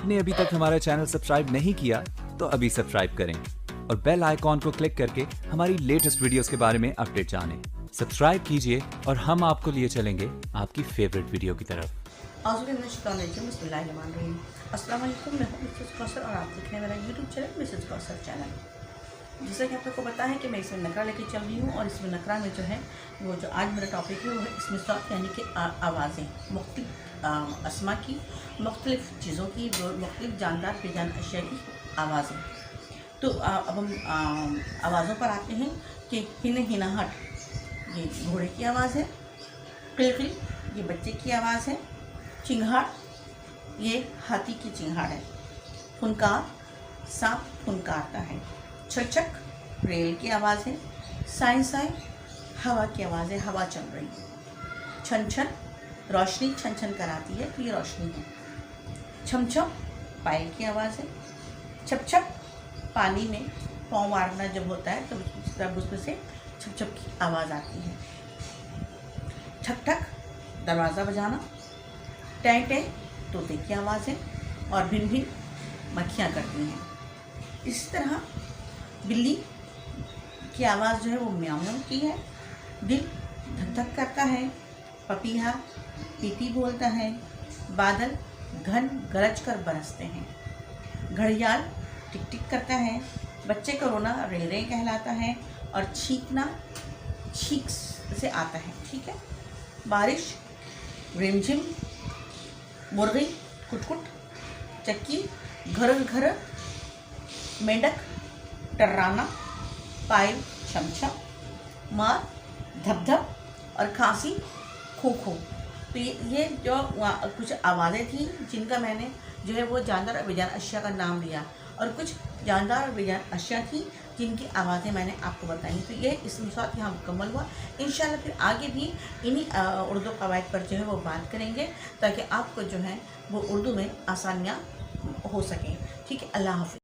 आपने अभी तक हमारा चैनल सब्सक्राइब नहीं किया तो अभी सब्सक्राइब करें और बेल आइकॉन को क्लिक करके हमारी लेटेस्ट वीडियोस के बारे में अपडेट जानें। सब्सक्राइब कीजिए और हम आपको लिए चलेंगे आपकी फेवरेट वीडियो की तरफ। अस्सलाम वालेकुम, मैं हूं मिसेस कौसर और आप देख रहे हैं मेरा YouTube channel Mrs Kausar channel. जैसा कि आप लोग को पता है कि मैं इसमें नकरा लेके चल रही हूँ और इसमें नकरा में जो है वो जो आज मेरा टॉपिक है वो है इसमें सौत यानी कि आवाज़ें, मुख्तलिफ अस्मा की, मुख्तलिफ चीज़ों की, मुख्तलिफ जानदार बेजान अशिया की आवाज़ें। तो अब हम आवाज़ों पर आते हैं कि हिनाहट ये घोड़े की आवाज़ है, किलकिल ये बच्चे की आवाज़ है, चिंगाड़ ये हाथी की चिंगाड़ है, फुनकार सांप फुनकारता है, छक रेल की आवाज़ है, साइन साइन हवा की आवाज़ है, हवा चल रही है, छन छन रोशनी छन छन कराती है तो ये रोशनी है, छम छम पायल की आवाज़ है, छप छप पानी में पाँव मारना जब होता है तो उसमें से छप छप की आवाज़ आती है, ठक ठक दरवाज़ा बजाना, टै टै तोते की आवाज़ है और भिन भिन मक्खियाँ करती हैं। इसी तरह बिल्ली की आवाज़ जो है वो म्याऊं म्याऊं की है, दिल धक धक करता है, पपीहा पीपी बोलता है, बादल घन गरज कर बरसते हैं, घड़ियाल टिक टिक करता है, बच्चे का रोना रे रे कहलाता है और छींकना छींक से आता है। ठीक है, बारिश रिमझिम, मुर्गी कुटकुट, चक्की घर घर, मेंढक टर्राना, पायल छमछम, मार धपधप और खांसी खो खो। तो ये जो कुछ आवाज़ें थी जिनका मैंने जो है वो जानदार और बेजान अशिया का नाम लिया और कुछ जानदार और बेजान अशिया थी जिनकी आवाज़ें मैंने आपको बताई। तो ये इसमें साथ यहाँ मुकम्मल हुआ। इंशाल्लाह फिर आगे भी इन्हीं उर्दू कवायद पर जो है वो बात करेंगे ताकि आपको जो है वो उर्दू में आसानियाँ हो सकें। ठीक है, अल्लाह हाफ़िज़।